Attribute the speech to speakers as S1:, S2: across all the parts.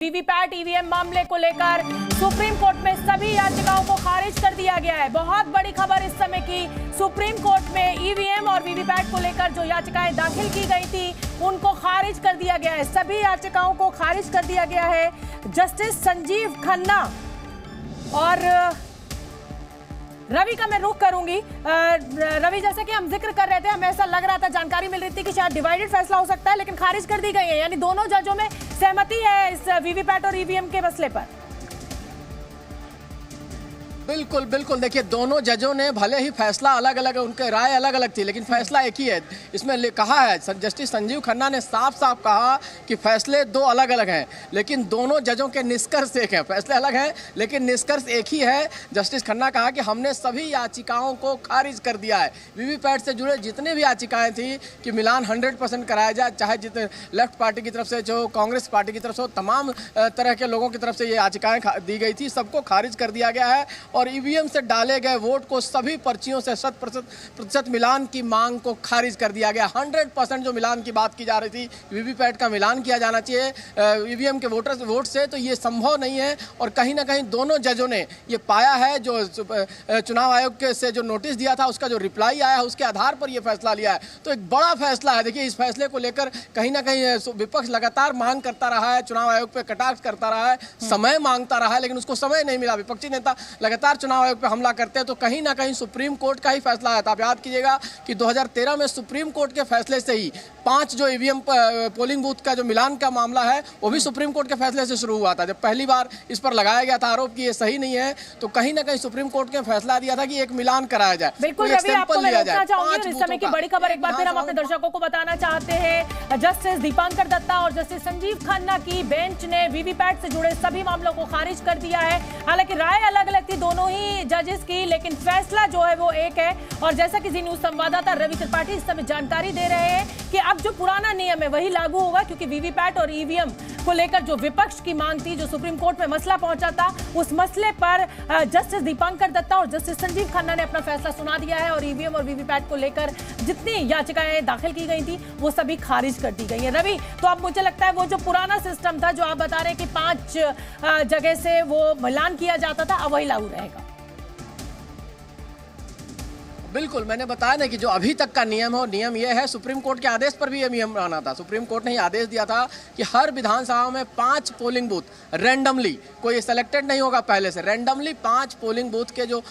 S1: VVPAT EVM मामले को लेकर सुप्रीम कोर्ट में सभी याचिकाओं को खारिज कर दिया गया है। बहुत बड़ी खबर इस समय की, सुप्रीम कोर्ट में ईवीएम और वीवीपैट को लेकर जो याचिकाएं दाखिल की गई थी उनको खारिज कर दिया गया है। सभी याचिकाओं को खारिज कर दिया गया है। जस्टिस संजीव खन्ना और रवि का मैं रुख करूंगी। रवि, जैसे कि हम जिक्र कर रहे थे, हमें ऐसा लग रहा था, जानकारी मिल रही थी कि शायद डिवाइडेड फैसला हो सकता है, लेकिन खारिज कर दी गई है। यानी दोनों जजों में सहमति है इस वीवीपैट और ईवीएम के मसले पर।
S2: बिल्कुल बिल्कुल, देखिए दोनों जजों ने भले ही फैसला अलग अलग है, उनके राय अलग अलग थी, लेकिन फैसला एक ही है। इसमें कहा है, जस्टिस संजीव खन्ना ने साफ साफ कहा कि फैसले दो अलग अलग हैं, लेकिन दोनों जजों के निष्कर्ष एक हैं। फैसले अलग हैं लेकिन निष्कर्ष एक ही है। जस्टिस खन्ना कहा कि हमने सभी याचिकाओं को खारिज कर दिया है। वीवीपैट से जुड़े जितने भी याचिकाएं थी कि मिलान 100% कराया जाए, चाहे जितने लेफ्ट पार्टी की तरफ से, जो कांग्रेस पार्टी की तरफ से, तमाम तरह के लोगों की तरफ से ये याचिकाएं दी गई थी, सबको खारिज कर दिया गया है। और ईवीएम से डाले गए वोट को सभी पर्चियों से 100% मिलान की मांग को खारिज कर दिया गया। 100% जो मिलान की बात की जा रही थी, वीवीपैट का मिलान किया जाना चाहिए ईवीएम के वोट से, तो ये संभव नहीं है। और कहीं ना कहीं दोनों जजों ने ये पाया है, जो चुनाव आयोग से जो नोटिस दिया था उसका जो रिप्लाई आया है, उसके आधार पर यह फैसला लिया है। तो एक बड़ा फैसला है। देखिए, इस फैसले को लेकर कहीं ना कहीं विपक्ष लगातार मांग करता रहा है, चुनाव आयोग पे कटाक्ष करता रहा है, समय मांगता रहा है, लेकिन उसको समय नहीं मिला। विपक्षी नेता लगातार चुनाव आयोग पे हमला करते हैं, तो कहीं ना कहीं सुप्रीम कोर्ट का ही फैसला है। आप याद कीजिएगा कि 2013 में सुप्रीम कोर्ट के फैसले से ही 5 जो ईवीएम पोलिंग बूथ का जो मिलान का मामला है, वो भी सुप्रीम कोर्ट के फैसले से शुरू हुआ था। जब पहली बार इस पर लगाया गया था आरोप कि ये सही नहीं है, तो कहीं ना कहीं सुप्रीम कोर्ट ने फैसला दिया था कि एक मिलान कराया जाए।
S1: बिल्कुल रवि, आपको मैं रोकना चाहूंगी। इस समय की बड़ी खबर एक बार फिर हम अपने दर्शकों को बताना चाहते हैं। जस्टिस दीपांकर दत्ता और जस्टिस संजीव खन्ना की बेंच ने वीवीपैट से जुड़े सभी मामलों को खारिज कर दिया है। हालांकि राय अलग अलग थी दोनों ही जजेस की, लेकिन फैसला जो है वो एक है। और जैसा कि जी न्यूज संवाददाता रवि त्रिपाठी इस समय जानकारी दे रहे हैं कि अब जो पुराना नियम है वही लागू होगा, क्योंकि वीवीपैट और ईवीएम को लेकर जो विपक्ष की मांग थी, जो सुप्रीम कोर्ट में मसला पहुंचा था, उस मसले पर जस्टिस दीपांकर दत्ता और जस्टिस संजीव खन्ना ने अपना फैसला सुना दिया है। और ईवीएम और वीवीपैट को लेकर जितनी याचिकाएं दाखिल की गई थी वो सभी खारिज कर दी गई है। रवि, तो अब मुझे लगता है वो जो पुराना सिस्टम था, जो आप बता रहे हैं कि 5 जगह से वो मिलान किया जाता था, अब वही लागू रहेगा।
S2: बिल्कुल, मैंने बताया ना कि जो अभी तक का नियम है, नियम ये है, सुप्रीम कोर्ट के आदेश पर भी ये नियम आना था। सुप्रीम कोर्ट ने ये आदेश दिया था कि हर विधानसभा में 5 पोलिंग बूथ रैंडमली, कोई सेलेक्टेड नहीं होगा पहले से, रैंडमली 5 पोलिंग बूथ के जो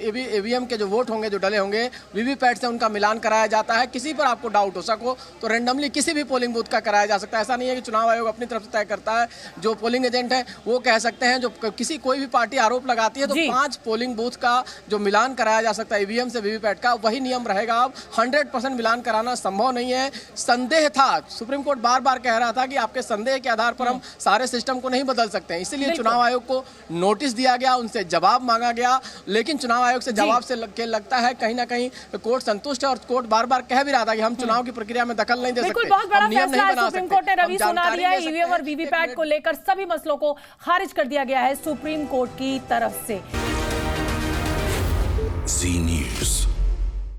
S2: ईवीएम के जो वोट होंगे, जो डले होंगे, वीवीपैट से उनका मिलान कराया जाता है। किसी पर आपको डाउट हो सको तो रैंडमली किसी भी पोलिंग बूथ का कराया जा सकता है। ऐसा नहीं है कि चुनाव आयोग अपनी तरफ से तय करता है। जो पोलिंग एजेंट है वो कह सकते हैं, जो कोई भी पार्टी आरोप लगाती है तो 5 पोलिंग बूथ का जो मिलान कराया जा सकता है ईवीएम से वीवीपैट का, वही नियम रहेगा। अब 100% मिलान कराना संभव नहीं है। संदेह था, सुप्रीम कोर्ट बार बार कह रहा था कि आपके संदेह के आधार पर हम सारे सिस्टम को नहीं बदल सकते हैं, इसलिए चुनाव आयोग को नोटिस दिया गया, उनसे जवाब मांगा गया। लेकिन चुनाव आयोग से जवाब से लगता है कहीं ना कहीं कोर्ट संतुष्ट है। और कोर्ट बार बार कह भी रहा था कि हम चुनाव की प्रक्रिया में दखल नहीं दे सकते,
S1: बहुत बड़ा
S2: नियम नहीं बना
S1: सुप्रीम कोर्ट ने रवि सुना दिया है। ईवीएम और वीवीपैट को लेकर सभी मसलों को खारिज कर दिया गया है सुप्रीम कोर्ट की तरफ से।